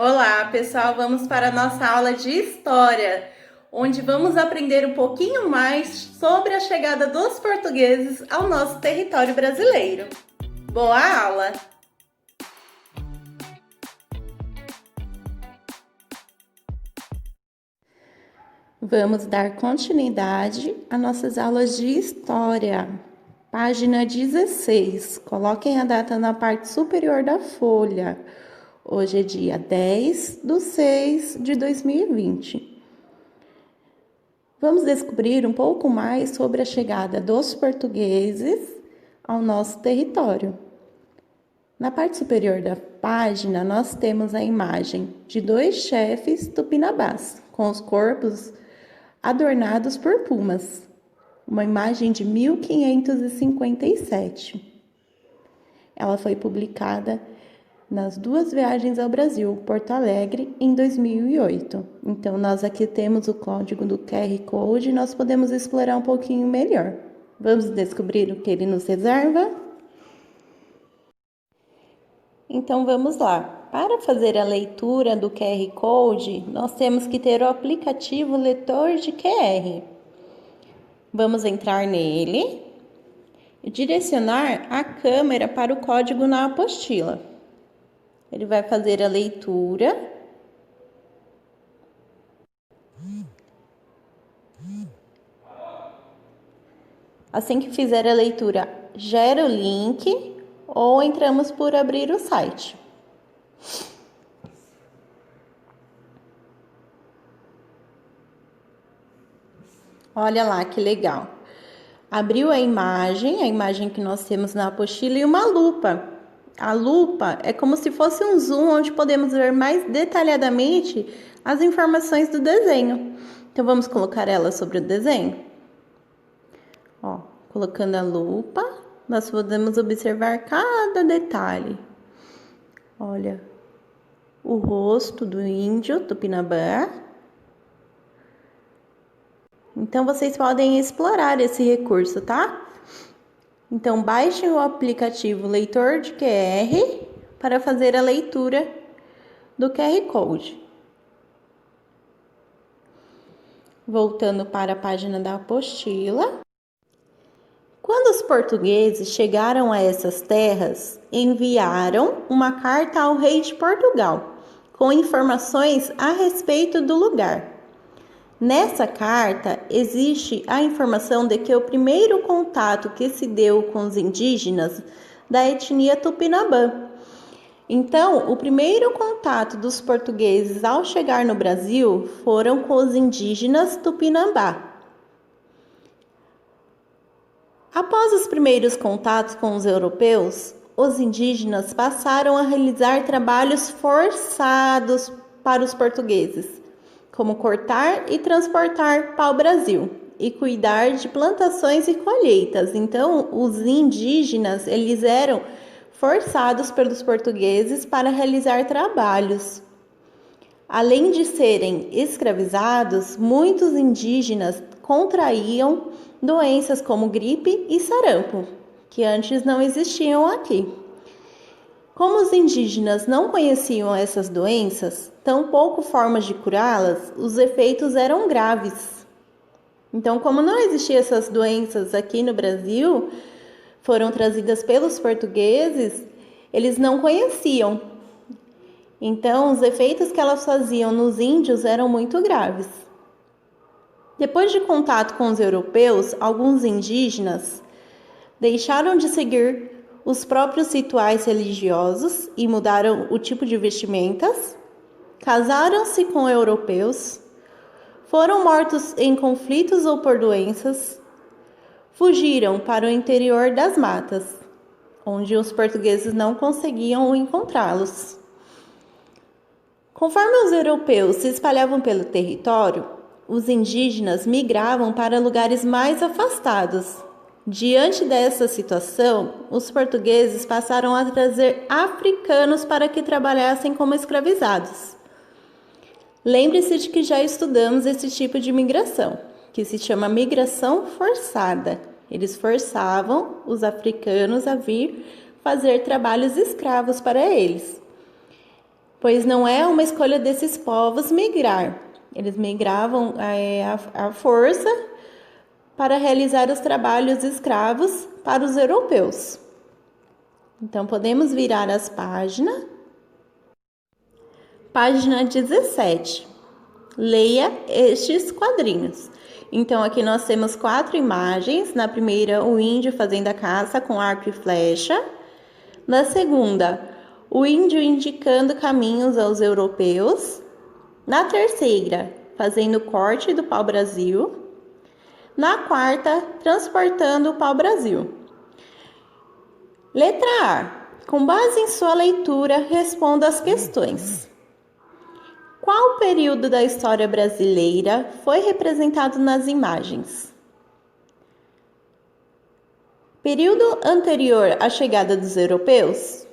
Olá, pessoal! Vamos para a nossa aula de História, onde vamos aprender um pouquinho mais sobre a chegada dos portugueses ao nosso território brasileiro. Boa aula! Vamos dar continuidade às nossas aulas de História. Página 16. Coloquem a data na parte superior da folha. Hoje é dia 10/6/2020. Vamos descobrir um pouco mais sobre a chegada dos portugueses ao nosso território. Na parte superior da página, nós temos a imagem de 2 chefes tupinambás, com os corpos adornados por plumas. Uma imagem de 1557. Ela foi publicada nas 2 viagens ao Brasil, Porto Alegre, em 2008. Então, nós aqui temos o código do QR Code e nós podemos explorar um pouquinho melhor. Vamos descobrir o que ele nos reserva? Então, vamos lá. Para fazer a leitura do QR Code, nós temos que ter o aplicativo leitor de QR. Vamos entrar nele e direcionar a câmera para o código na apostila. Ele vai fazer a leitura. Assim que fizer a leitura, gera o link ou entramos por abrir o site. Olha lá que legal. Abriu a imagem que nós temos na apostila e uma lupa. A lupa é como se fosse um zoom onde podemos ver mais detalhadamente as informações do desenho. Então, vamos colocar ela sobre o desenho. Ó, colocando a lupa, nós podemos observar cada detalhe. Olha, o rosto do índio tupinambá. Então, vocês podem explorar esse recurso, tá? Então, baixem o aplicativo Leitor de QR para fazer a leitura do QR Code. Voltando para a página da apostila. Quando os portugueses chegaram a essas terras, enviaram uma carta ao rei de Portugal, com informações a respeito do lugar. Nessa carta, existe a informação de que o primeiro contato que se deu com os indígenas da etnia tupinambá. Então, o primeiro contato dos portugueses ao chegar no Brasil foram com os indígenas tupinambá. Após os primeiros contatos com os europeus, os indígenas passaram a realizar trabalhos forçados para os portugueses, como cortar e transportar para o Brasil e cuidar de plantações e colheitas. Então, os indígenas, eles eram forçados pelos portugueses para realizar trabalhos. Além de serem escravizados, muitos indígenas contraíam doenças como gripe e sarampo, que antes não existiam aqui. Como os indígenas não conheciam essas doenças, tampouco formas de curá-las, os efeitos eram graves. Então, como não existiam essas doenças aqui no Brasil, foram trazidas pelos portugueses, eles não conheciam. Então, os efeitos que elas faziam nos índios eram muito graves. Depois de contato com os europeus, alguns indígenas deixaram de seguir os próprios rituais religiosos e mudaram o tipo de vestimentas, casaram-se com europeus, foram mortos em conflitos ou por doenças, fugiram para o interior das matas, onde os portugueses não conseguiam encontrá-los. Conforme os europeus se espalhavam pelo território, os indígenas migravam para lugares mais afastados. Diante dessa situação, os portugueses passaram a trazer africanos para que trabalhassem como escravizados. Lembre-se de que já estudamos esse tipo de migração, que se chama migração forçada. Eles forçavam os africanos a vir fazer trabalhos escravos para eles. pois não é uma escolha desses povos migrar. Eles migravam à força para realizar os trabalhos escravos para os europeus. Então, podemos virar as páginas. Página 17. Leia estes quadrinhos. Então, aqui nós temos 4 imagens. Na primeira, o índio fazendo a caça com arco e flecha. Na segunda, o índio indicando caminhos aos europeus. Na terceira, fazendo o corte do pau-brasil. Na quarta, transportando o pau-brasil. Letra A. Com base em sua leitura, responda as questões. Qual período da história brasileira foi representado nas imagens? Período anterior à chegada dos europeus?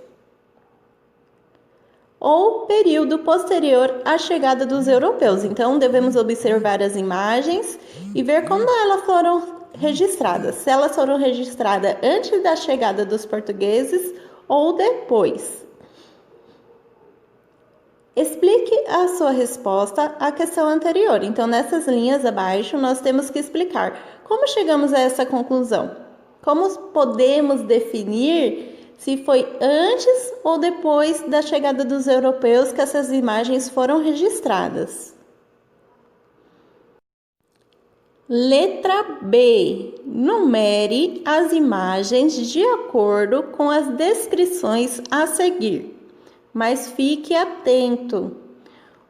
Ou período posterior à chegada dos europeus? Então, devemos observar as imagens e ver quando elas foram registradas. Se elas foram registradas antes da chegada dos portugueses ou depois. Explique a sua resposta à questão anterior. Então, nessas linhas abaixo, nós temos que explicar como chegamos a essa conclusão. Como podemos definir se foi antes ou depois da chegada dos europeus que essas imagens foram registradas? Letra B. Numere as imagens de acordo com as descrições a seguir. Mas fique atento.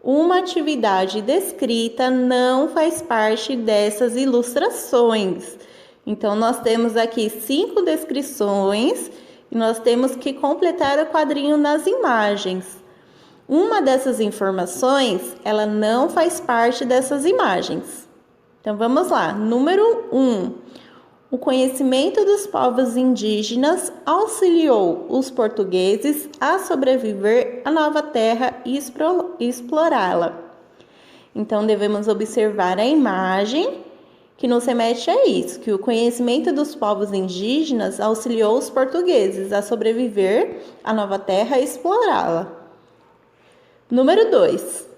Uma atividade descrita não faz parte dessas ilustrações. Então, nós temos aqui 5 descrições e nós temos que completar o quadrinho nas imagens. Uma dessas informações, ela não faz parte dessas imagens. Então, vamos lá. Número 1. O conhecimento dos povos indígenas auxiliou os portugueses a sobreviver à nova terra e explorá-la. Então, devemos observar a imagem que nos remete a isso, que o conhecimento dos povos indígenas auxiliou os portugueses a sobreviver à nova terra e explorá-la. Número 2.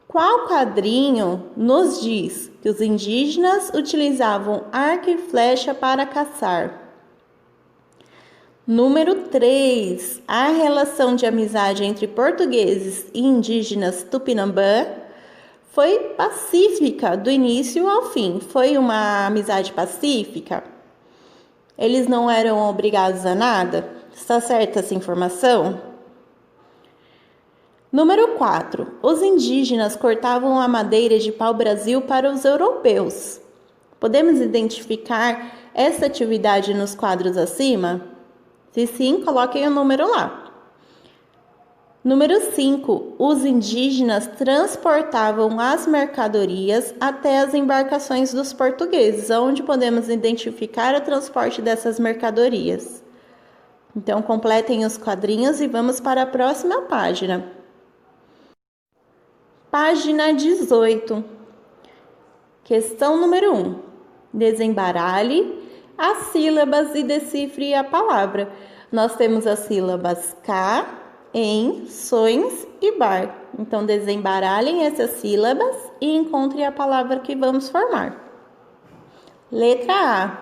Qual quadrinho nos diz que os indígenas utilizavam arco e flecha para caçar? Número 3. A relação de amizade entre portugueses e indígenas Tupinambá foi pacífica do início ao fim. Foi uma amizade pacífica? Eles não eram obrigados a nada? Está certa essa informação? Número 4. Os indígenas cortavam a madeira de pau-brasil para os europeus. Podemos identificar essa atividade nos quadros acima? Se sim, coloquem o número lá. Número 5. Os indígenas transportavam as mercadorias até as embarcações dos portugueses. Onde podemos identificar o transporte dessas mercadorias? Então, completem os quadrinhos e vamos para a próxima página. Página 18. Questão número 1. Desembaralhe as sílabas e decifre a palavra. Nós temos as sílabas K, em, sonhos e bar. Então, desembaralhem essas sílabas e encontre a palavra que vamos formar. Letra A.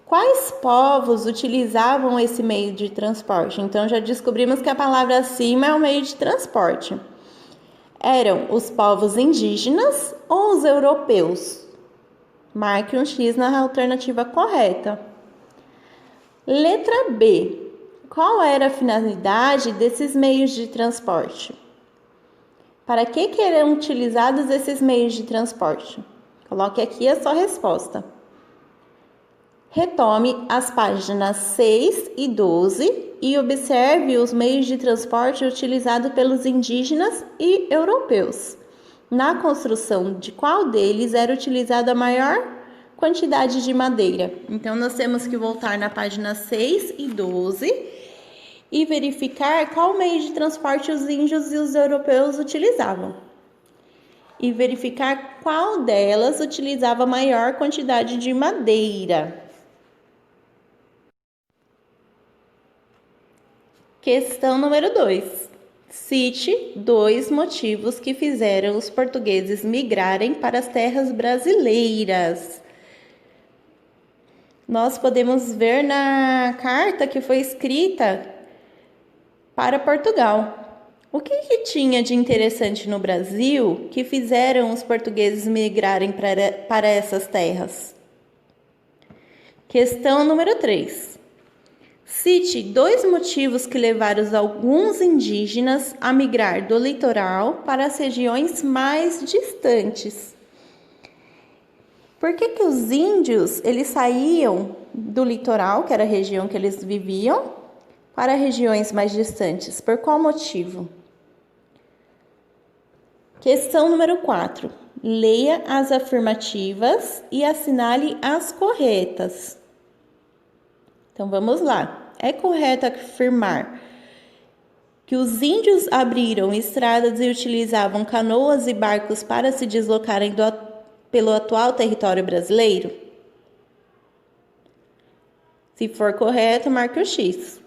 Quais povos utilizavam esse meio de transporte? Então, já descobrimos que a palavra acima é o meio de transporte. Eram os povos indígenas ou os europeus? Marque um X na alternativa correta. Letra B. Qual era a finalidade desses meios de transporte? Para que eram utilizados esses meios de transporte? Coloque aqui a sua resposta. Retome as páginas 6 e 12 e observe os meios de transporte utilizados pelos indígenas e europeus. Na construção de qual deles era utilizada a maior quantidade de madeira? Então, nós temos que voltar na página 6 e 12 e verificar qual meio de transporte os índios e os europeus utilizavam. E verificar qual delas utilizava a maior quantidade de madeira. Questão número 2. Cite 2 motivos que fizeram os portugueses migrarem para as terras brasileiras. Nós podemos ver na carta que foi escrita para Portugal. O que tinha de interessante no Brasil que fizeram os portugueses migrarem para essas terras? Questão número 3. Cite 2 motivos que levaram alguns indígenas a migrar do litoral para as regiões mais distantes. Por que os índios eles saíam do litoral, que era a região que eles viviam, para regiões mais distantes? Por qual motivo? Questão número 4. Leia as afirmativas e assinale as corretas. Então vamos lá. É correto afirmar que os índios abriram estradas e utilizavam canoas e barcos para se deslocarem pelo atual território brasileiro? Se for correto, marque o X.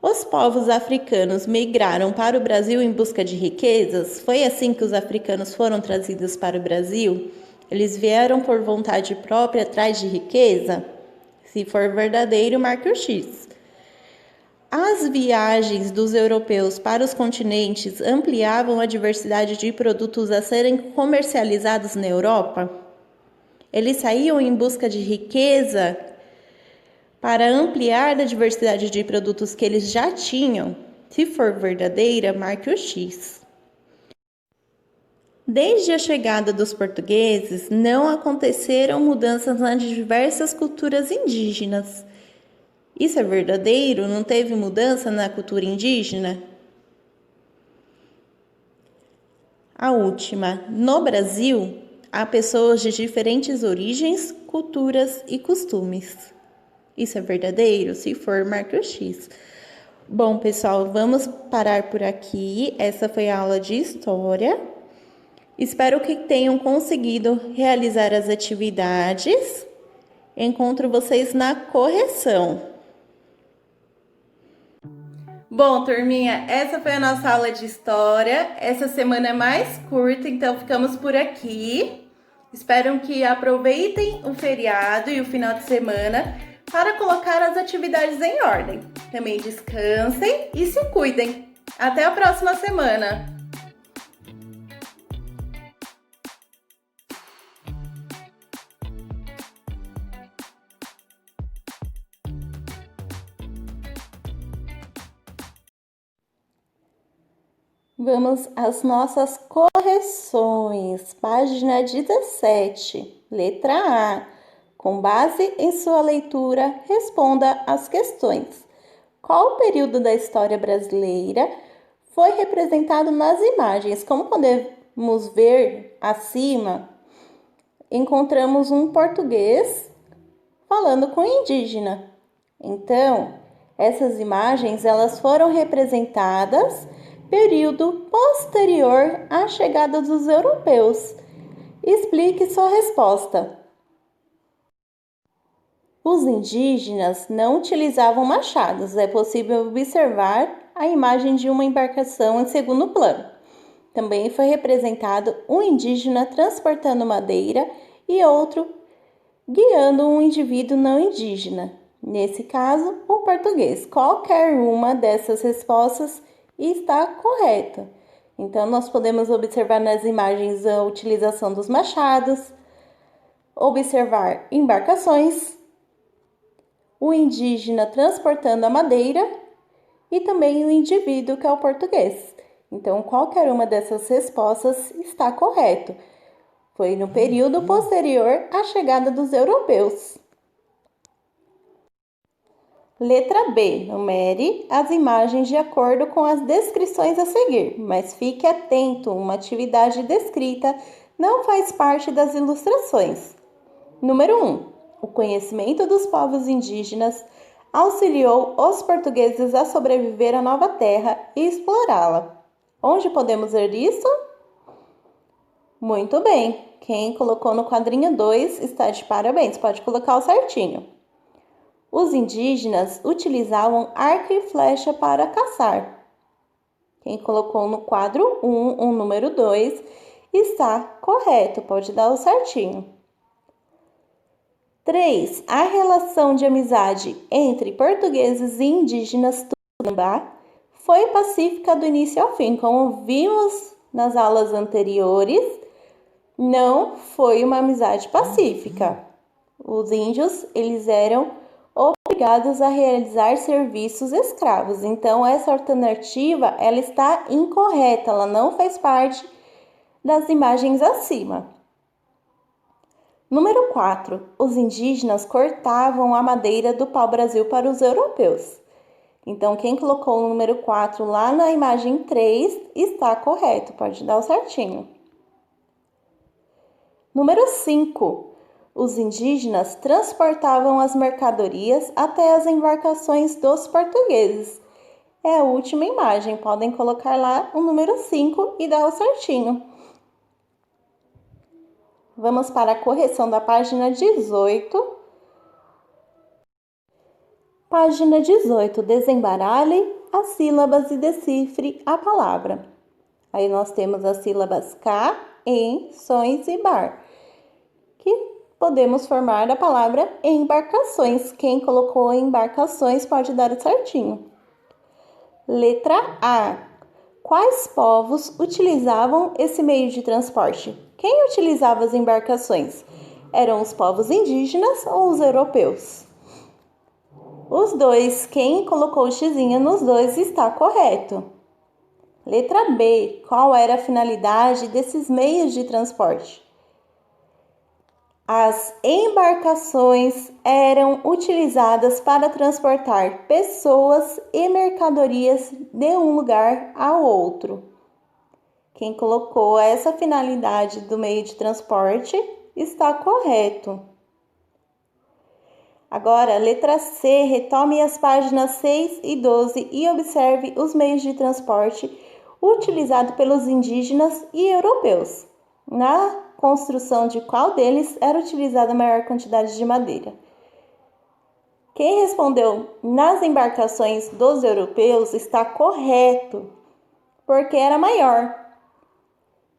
Os povos africanos migraram para o Brasil em busca de riquezas? Foi assim que os africanos foram trazidos para o Brasil? Eles vieram por vontade própria atrás de riqueza? Se for verdadeiro, marque o X. As viagens dos europeus para os continentes ampliavam a diversidade de produtos a serem comercializados na Europa? Eles saíam em busca de riqueza para ampliar a diversidade de produtos que eles já tinham? Se for verdadeira, marque o X. Desde a chegada dos portugueses, não aconteceram mudanças nas diversas culturas indígenas. Isso é verdadeiro? Não teve mudança na cultura indígena? A última. No Brasil, há pessoas de diferentes origens, culturas e costumes. Isso é verdadeiro? Se for, marque o X. Bom, pessoal, vamos parar por aqui. Essa foi a aula de História. Espero que tenham conseguido realizar as atividades. Encontro vocês na correção. Bom, turminha, essa foi a nossa aula de História. Essa semana é mais curta, então ficamos por aqui. Espero que aproveitem o feriado e o final de semana para colocar as atividades em ordem. Também descansem e se cuidem. Até a próxima semana! Vamos às nossas correções. Página 17, letra A. Com base em sua leitura, responda as questões. Qual período da história brasileira foi representado nas imagens? Como podemos ver acima, encontramos um português falando com indígena. Então, essas imagens elas foram representadas período posterior à chegada dos europeus. Explique sua resposta. Os indígenas não utilizavam machados. É possível observar a imagem de uma embarcação em segundo plano. Também foi representado um indígena transportando madeira e outro guiando um indivíduo não indígena. Nesse caso, o português. Qualquer uma dessas respostas está correta. Então, nós podemos observar nas imagens a utilização dos machados, observar embarcações, o indígena transportando a madeira e também o indivíduo que é o português. Então, qualquer uma dessas respostas está correto. Foi no período posterior à chegada dos europeus. Letra B. Numere as imagens de acordo com as descrições a seguir, mas fique atento, uma atividade descrita não faz parte das ilustrações. Número 1. O conhecimento dos povos indígenas auxiliou os portugueses a sobreviver à nova terra e explorá-la. Onde podemos ver isso? Muito bem. Quem colocou no quadrinho 2 está de parabéns. Pode colocar o certinho. Os indígenas utilizavam arco e flecha para caçar. Quem colocou no quadro 1 o número 2 está correto, pode dar o certinho. 3. A relação de amizade entre portugueses e indígenas Tupinambá foi pacífica do início ao fim. Como vimos nas aulas anteriores, não foi uma amizade pacífica. Os índios, eles eram obrigados a realizar serviços escravos. Então, essa alternativa, ela está incorreta, ela não faz parte das imagens acima. Número 4. Os indígenas cortavam a madeira do pau-brasil para os europeus. Então, quem colocou o número 4 lá na imagem 3 está correto, pode dar o certinho. Número 5. Os indígenas transportavam as mercadorias até as embarcações dos portugueses. É a última imagem, podem colocar lá o número 5 e dar o certinho. Vamos para a correção da página 18. Página 18. Desembaralhe as sílabas e decifre a palavra. Aí nós temos as sílabas K, em, sões e bar, que podemos formar a palavra embarcações. Quem colocou embarcações pode dar o certinho. Letra A. Quais povos utilizavam esse meio de transporte? Quem utilizava as embarcações? Eram os povos indígenas ou os europeus? Os dois. Quem colocou o xizinho nos dois está correto. Letra B. Qual era a finalidade desses meios de transporte? As embarcações eram utilizadas para transportar pessoas e mercadorias de um lugar ao outro. Quem colocou essa finalidade do meio de transporte está correto. Agora, letra C, retome as páginas 6 e 12 e observe os meios de transporte utilizados pelos indígenas e europeus. Na construção de qual deles era utilizada a maior quantidade de madeira? Quem respondeu nas embarcações dos europeus está correto, porque era maior.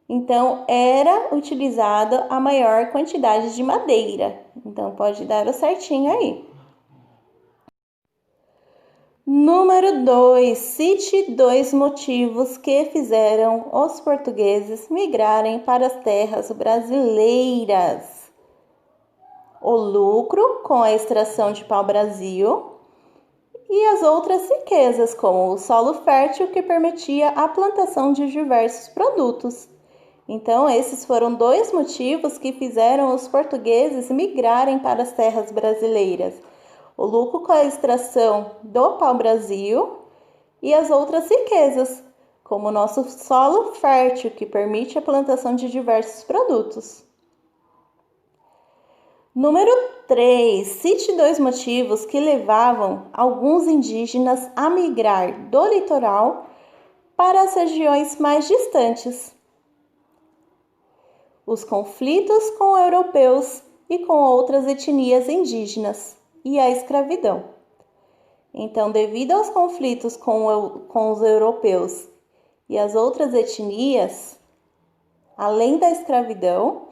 Então, era utilizada a maior quantidade de madeira. Então, pode dar o certinho aí. Número 2. Cite 2 motivos que fizeram os portugueses migrarem para as terras brasileiras. O lucro com a extração de pau-brasil e as outras riquezas, como o solo fértil que permitia a plantação de diversos produtos. Então, esses foram 2 motivos que fizeram os portugueses migrarem para as terras brasileiras. O lucro com a extração do pau-brasil e as outras riquezas, como o nosso solo fértil, que permite a plantação de diversos produtos. Número 3. Cite 2 motivos que levavam alguns indígenas a migrar do litoral para as regiões mais distantes. Os conflitos com europeus e com outras etnias indígenas e a escravidão. Então, devido aos conflitos com os europeus e as outras etnias, além da escravidão,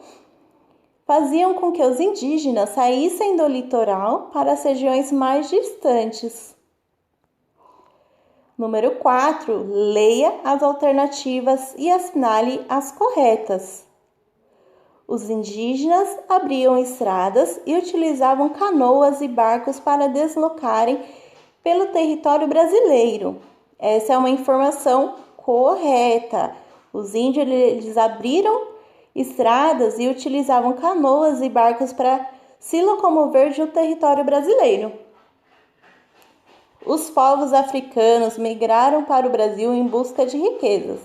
faziam com que os indígenas saíssem do litoral para as regiões mais distantes. Número 4. Leia as alternativas e assinale as corretas. Os indígenas abriam estradas e utilizavam canoas e barcos para deslocarem pelo território brasileiro. Essa é uma informação correta. Os índios eles abriram estradas e utilizavam canoas e barcos para se locomover no território brasileiro. Os povos africanos migraram para o Brasil em busca de riquezas.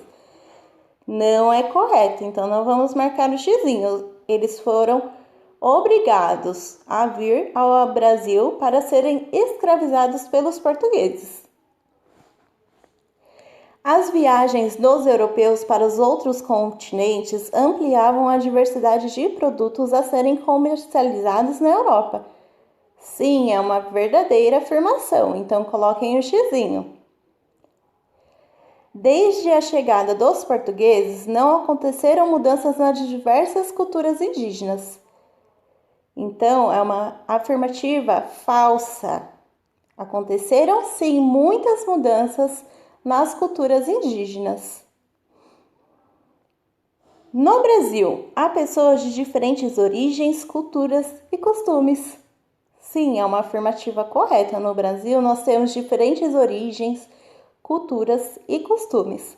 Não é correto, então não vamos marcar o xizinho. Eles foram obrigados a vir ao Brasil para serem escravizados pelos portugueses. As viagens dos europeus para os outros continentes ampliavam a diversidade de produtos a serem comercializados na Europa. Sim, é uma verdadeira afirmação, então coloquem o xizinho. Desde a chegada dos portugueses, não aconteceram mudanças nas diversas culturas indígenas. Então, é uma afirmativa falsa. Aconteceram sim muitas mudanças nas culturas indígenas. No Brasil, há pessoas de diferentes origens, culturas e costumes. Sim, é uma afirmativa correta. No Brasil, nós temos diferentes origens, culturas e costumes.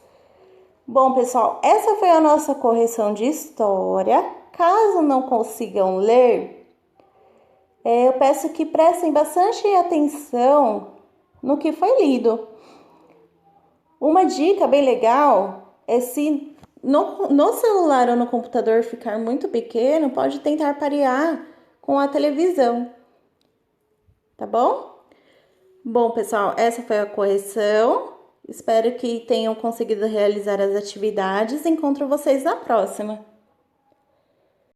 Bom, pessoal, essa foi a nossa correção de história. Caso não consigam ler, eu peço que prestem bastante atenção no que foi lido. Uma dica bem legal é se no celular ou no computador ficar muito pequeno, pode tentar parear com a televisão, tá bom? Bom, pessoal, essa foi a correção. Espero que tenham conseguido realizar as atividades. Encontro vocês na próxima.